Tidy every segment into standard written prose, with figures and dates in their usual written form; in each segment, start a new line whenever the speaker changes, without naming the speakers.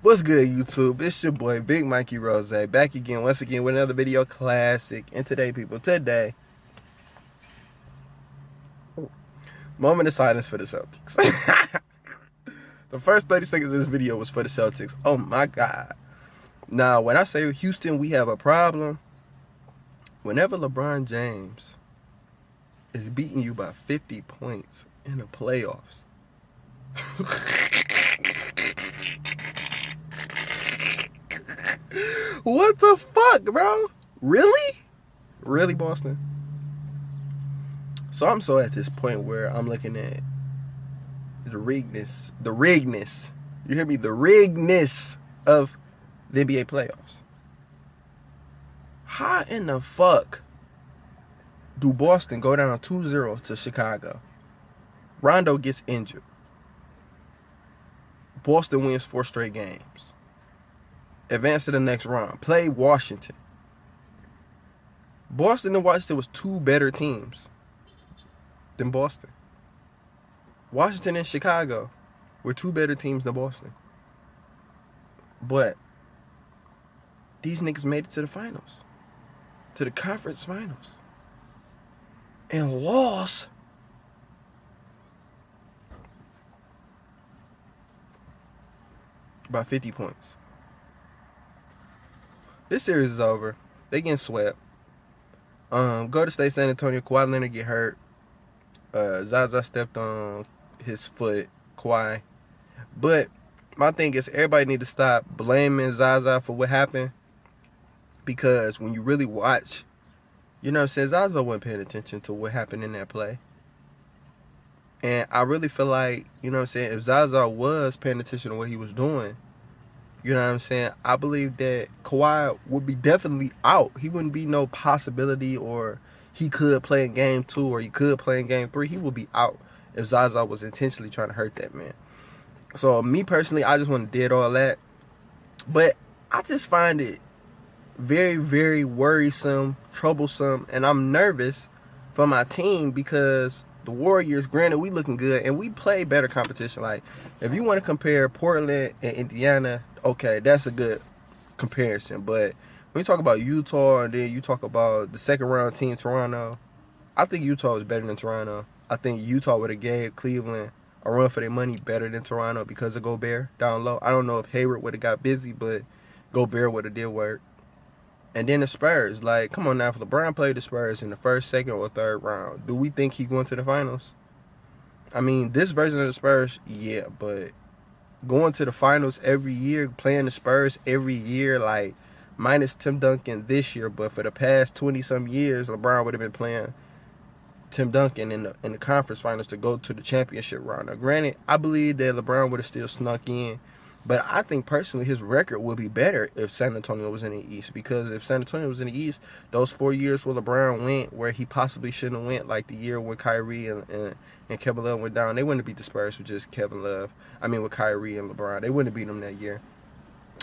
What's good, YouTube? It's your boy Big Mikey Rose, back again once again with another video classic. And today, people, moment of silence for the Celtics. The first 30 seconds of this video was for the Celtics. Oh my God. Now, when I say Houston, we have a problem. Whenever LeBron James is beating you by 50 points in the playoffs, what the fuck, bro? Really, Boston? So I'm at this point where I'm looking at the rigness. You hear me? The rigness of the NBA playoffs. How in the fuck do Boston go down 2-0 to Chicago? Rondo gets injured. Boston wins 4 straight games. Advance to the next round. Play Washington. Boston and Washington was 2 better teams than Boston. Washington and Chicago were 2 better teams than Boston. But these niggas made it to the finals. To the conference finals. And lost by 50 points. This series is over. They getting swept. Go to State San Antonio. Kawhi Leonard get hurt. Zaza stepped on his foot. Kawhi. But my thing is, everybody need to stop blaming Zaza for what happened. Because when you really watch, you know what I'm saying, Zaza wasn't paying attention to what happened in that play. And I really feel like, you know what I'm saying, if Zaza was paying attention to what he was doing, you know what I'm saying, I believe that Kawhi would be definitely out. He wouldn't be no possibility, or he could play in game 2 or he could play in game 3. He would be out if Zaza was intentionally trying to hurt that man. So me personally, I just want to dead all that. But I just find it very, very worrisome, troublesome, and I'm nervous for my team because the Warriors, granted, we looking good and we play better competition. Like, if you want to compare Portland and Indiana, okay, that's a good comparison. But when you talk about Utah and then you talk about the second round team, Toronto, I think Utah is better than Toronto. I think Utah would have gave Cleveland a run for their money better than Toronto because of Gobert down low. I don't know if Hayward would have got busy, but Gobert would have did work. And then the Spurs, like, come on now, if LeBron played the Spurs in the first, second, or third round, do we think he going to the finals? I mean, this version of the Spurs, yeah, but going to the finals every year, playing the Spurs every year, like, minus Tim Duncan this year, but for the past 20-some years, LeBron would have been playing Tim Duncan in the conference finals to go to the championship round. Now, granted, I believe that LeBron would have still snuck in, but I think personally his record would be better if San Antonio was in the East. Because if San Antonio was in the East, those 4 years where LeBron went where he possibly shouldn't have went, like the year when Kyrie and Kevin Love went down, they wouldn't have beat the Spurs with just Kevin Love. I mean, with Kyrie and LeBron, they wouldn't have beat them that year.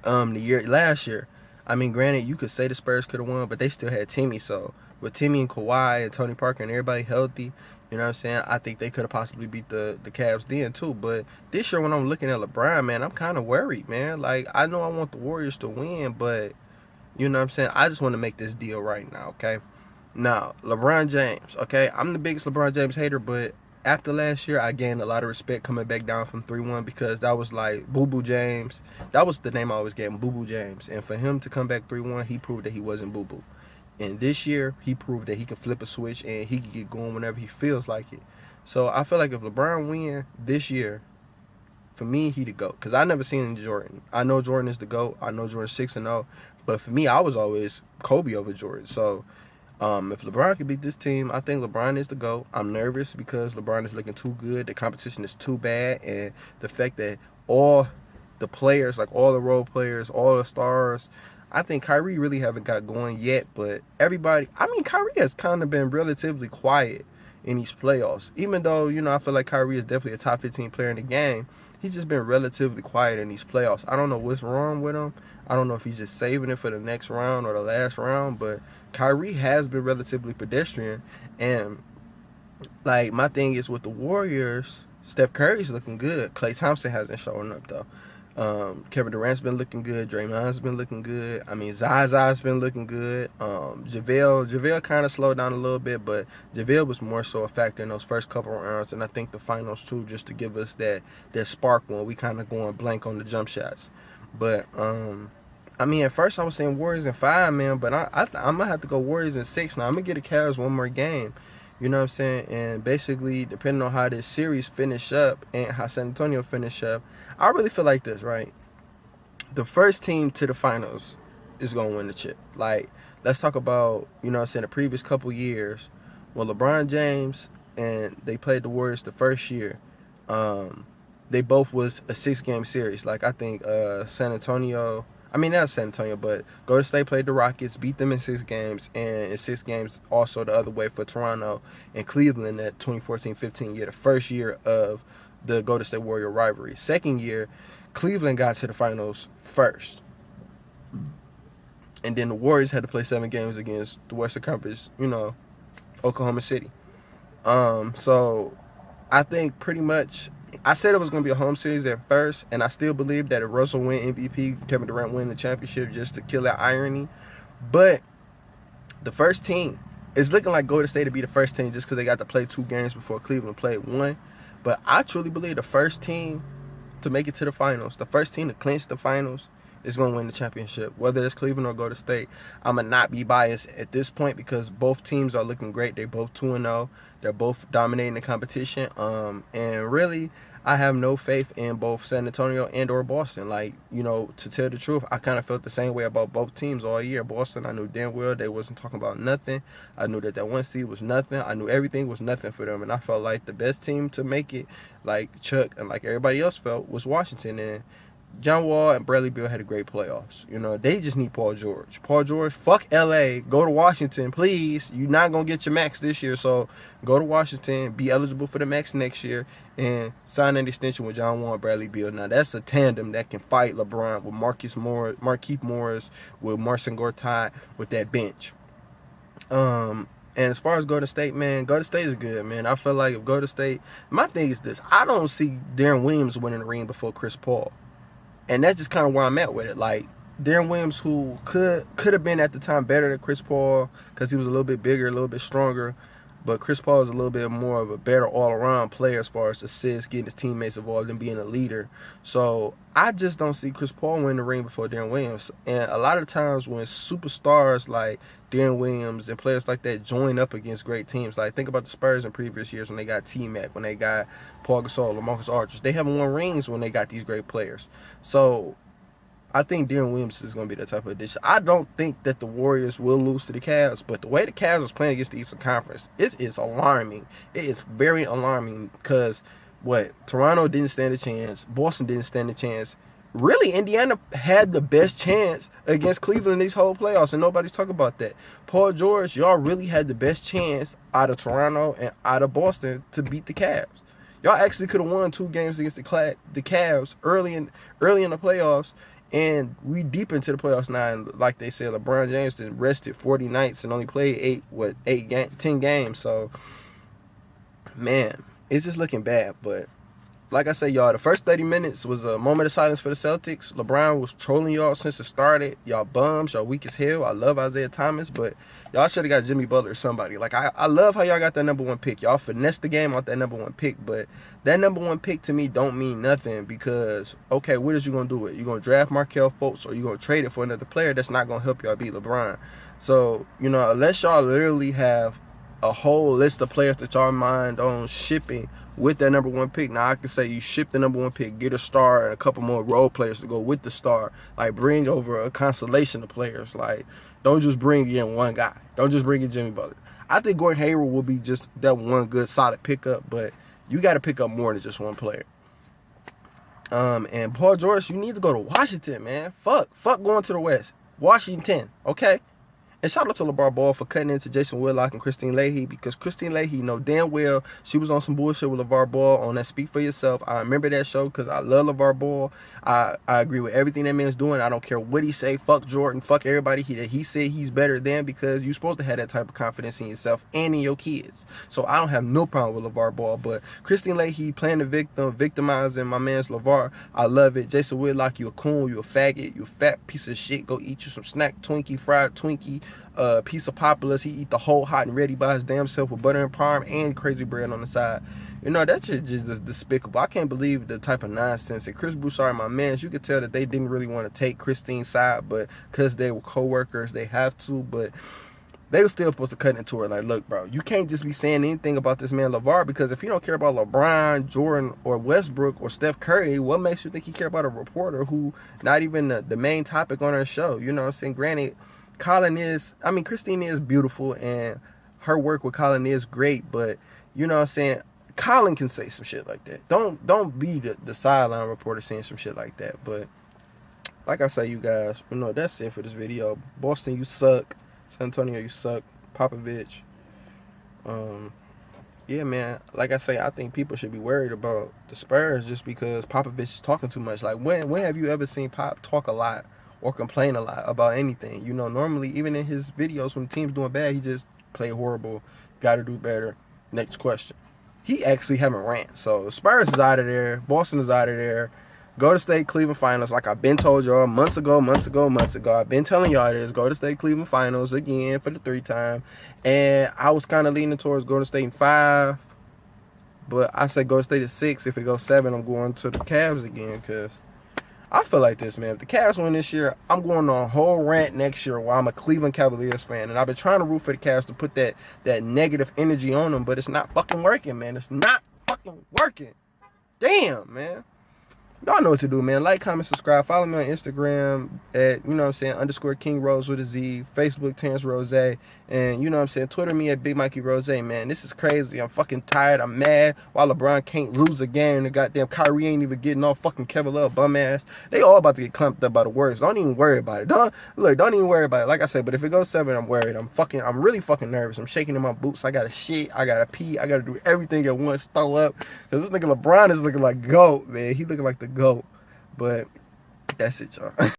Last year, I mean, granted, you could say the Spurs could have won, but they still had Timmy. So with Timmy and Kawhi and Tony Parker and everybody healthy, you know what I'm saying, I think they could have possibly beat the Cavs then too. But this year when I'm looking at LeBron, man, I'm kind of worried, man. Like, I know I want the Warriors to win, but you know what I'm saying, I just want to make this deal right now, okay? Now, LeBron James, okay? I'm the biggest LeBron James hater, but after last year, I gained a lot of respect coming back down from 3-1 because that was like Boo Boo James. That was the name I always gave him, Boo Boo James. And for him to come back 3-1, he proved that he wasn't Boo Boo. And this year, he proved that he can flip a switch and he can get going whenever he feels like it. So I feel like if LeBron win this year, for me, he the GOAT. Because I never seen Jordan. I know Jordan is the GOAT. I know Jordan's 6-0. But for me, I was always Kobe over Jordan. So if LeBron can beat this team, I think LeBron is the GOAT. I'm nervous because LeBron is looking too good. The competition is too bad. And the fact that all the players, like all the role players, all the stars, I think Kyrie really haven't got going yet, but everybody, I mean, Kyrie has kind of been relatively quiet in these playoffs. Even though, you know, I feel like Kyrie is definitely a top 15 player in the game, he's just been relatively quiet in these playoffs. I don't know what's wrong with him. I don't know if he's just saving it for the next round or the last round, but Kyrie has been relatively pedestrian. And, like, my thing is with the Warriors, Steph Curry's looking good. Klay Thompson hasn't shown up, though. Kevin Durant's been looking good. Draymond's been looking good. I mean, Zaza's been looking good. JaVale kind of slowed down a little bit, but JaVale was more so a factor in those first couple of rounds, and I think the finals too, just to give us that spark when we kind of going blank on the jump shots. But I mean, at first I was saying Warriors in 5, man, but I'm gonna have to go Warriors in 6 now. I'm gonna get the Cavs one more game. You know what I'm saying? And basically, depending on how this series finish up and how San Antonio finish up, I really feel like this, right? The first team to the finals is going to win the chip. Like, let's talk about, you know what I'm saying, the previous couple years when LeBron James and they played the Warriors the first year. They both was a 6-game series. Like, I think not San Antonio, but Golden State played the Rockets, beat them in 6 games, and in 6 games also the other way for Toronto and Cleveland that 2014-15 year, the first year of the Golden State Warrior rivalry. Second year, Cleveland got to the finals first. And then the Warriors had to play 7 games against the Western Conference, Oklahoma City. So I think pretty much I said it was going to be a home series at first, and I still believe that if Russell win MVP, Kevin Durant win the championship just to kill that irony. But the first team, it's looking like Golden State to be the first team just because they got to play 2 games before Cleveland played 1. But I truly believe the first team to make it to the finals, the first team to clinch the finals, is going to win the championship. Whether it's Cleveland or Golden State, I'm going to not be biased at this point because both teams are looking great. They're both 2-0. They're both dominating the competition. And really, I have no faith in both San Antonio and or Boston. Like, to tell the truth, I kind of felt the same way about both teams all year. Boston, I knew damn well they wasn't talking about nothing. I knew that 1 seed was nothing. I knew everything was nothing for them. And I felt like the best team to make it, like Chuck and like everybody else felt, was Washington. And John Wall and Bradley Beal had a great playoffs. They just need Paul George. Paul George, fuck LA. Go to Washington, please. You're not going to get your max this year, so go to Washington, be eligible for the max next year, and sign an extension with John Wall and Bradley Beal. Now, that's a tandem that can fight LeBron with Markieff Morris, with Marcin Gortat, with that bench. And as far as Golden State, man, Golden State is good, man. I feel like if Golden State, my thing is this, I don't see Deron Williams winning the ring before Chris Paul. And that's just kind of where I'm at with it. Like, Deron Williams, who could have been at the time better than Chris Paul because he was a little bit bigger, a little bit stronger. But Chris Paul is a little bit more of a better all-around player as far as assists, getting his teammates involved, and being a leader. So I just don't see Chris Paul winning the ring before Deron Williams. And a lot of times when superstars like Deron Williams and players like that join up against great teams, like think about the Spurs in previous years when they got T-Mac, when they got Paul Gasol, LaMarcus Aldridge. They haven't won rings when they got these great players. So I think Deron Williams is going to be that type of addition. I don't think that the Warriors will lose to the Cavs, but the way the Cavs is playing against the Eastern Conference, it is alarming. It is very alarming because Toronto didn't stand a chance. Boston didn't stand a chance. Really, Indiana had the best chance against Cleveland in these whole playoffs, and nobody's talking about that. Paul George, y'all really had the best chance out of Toronto and out of Boston to beat the Cavs. Y'all actually could have won 2 games against the Cavs early in the playoffs. And we deep into the playoffs now, and like they said, LeBron James rested 40 nights and only played 10 games. So, man, it's just looking bad. But like I said, y'all, the first 30 minutes was a moment of silence for the Celtics. LeBron was trolling y'all since it started. Y'all bums, y'all weak as hell. I love Isaiah Thomas, but y'all should have got Jimmy Butler or somebody. Like, I love how y'all got that number 1 pick. Y'all finessed the game off that number 1 pick, but that number 1 pick to me don't mean nothing because, okay, what is you going to do with it? You going to draft Markelle Fultz or you going to trade it for another player that's not going to help y'all beat LeBron? So, unless y'all literally have a whole list of players that y'all mind on shipping with that number 1 pick. Now, I can say you ship the number 1 pick, get a star and a couple more role players to go with the star. Like, bring over a constellation of players. Like, don't just bring in one guy. Don't just bring in Jimmy Butler. I think Gordon Hayward will be just that one good, solid pickup, but you got to pick up more than just one player. And Paul George, you need to go to Washington, man. Fuck going to the West. Washington, okay? And shout out to LeVar Ball for cutting into Jason Whitlock and Christine Leahy, because Christine Leahy know damn well she was on some bullshit with LeVar Ball on that Speak For Yourself. I remember that show because I love LeVar Ball. I agree with everything that man's doing. I don't care what he say. Fuck Jordan. Fuck everybody he said he's better than, because you're supposed to have that type of confidence in yourself and in your kids. So I don't have no problem with LeVar Ball. But Christine Leahy playing the victim, victimizing my man's LeVar. I love it. Jason Whitlock, you a coon, you a faggot, you a fat piece of shit. Go eat you some snack Twinkie, fried Twinkie. Piece of Populous. He eat the whole hot and ready by his damn self with butter and parm and crazy bread on the side. You know, that shit just despicable. I can't believe the type of nonsense. And Chris Broussard, my man, you could tell that they didn't really want to take Christine's side, but because they were co-workers, they have to. But they were still supposed to cut into her. Like, look, bro, you can't just be saying anything about this man LeVar, because if you don't care about LeBron, Jordan, or Westbrook, or Steph Curry, what makes you think he care about a reporter who not even the main topic on her show? You know what I'm saying? Granted, Christine is beautiful, and her work with Colin is great, but you know what I'm saying, Colin can say some shit like that. Don't be the sideline reporter saying some shit like that. But like I say, you guys, you know, that's it for this video. Boston, you suck. San Antonio, you suck. Popovich. Yeah, man, like I say, I think people should be worried about the Spurs just because Popovich is talking too much. Like, when have you ever seen Pop talk a lot or complain a lot about anything? You know, normally, even in his videos when the team's doing bad, he just play horrible, gotta do better, next question. He actually having rants. So Spurs is out of there, Boston is out of there. Go to State Cleveland Finals, like I've been told y'all months ago. I've been telling y'all this. Go to State Cleveland Finals again for the 3rd time. And I was kind of leaning towards Golden State in 5. But I say Golden State at 6. If it goes 7, I'm going to the Cavs again, because I feel like this, man. If the Cavs win this year, I'm going on a whole rant next year while I'm a Cleveland Cavaliers fan. And I've been trying to root for the Cavs to put that negative energy on them, but it's not fucking working, man. It's not fucking working. Damn, man. Y'all know what to do, man. Like, comment, subscribe. Follow me on Instagram at, you know what I'm saying, _King Rose with a Z. Facebook, Terrence Rose. And, you know what I'm saying, Twitter me at Big Mikey Rose, man. This is crazy. I'm fucking tired. I'm mad. While LeBron can't lose a game, the goddamn Kyrie ain't even getting off fucking Kevin Love bum ass. They all about to get clumped up by the words. Don't even worry about it. Don't even worry about it. Like I said, but if it goes 7, I'm worried. I'm really fucking nervous. I'm shaking in my boots. I gotta shit. I gotta pee. I gotta do everything at once. Throw up. Because this nigga LeBron is looking like GOAT, man. He looking like the GOAT. But that's it, y'all.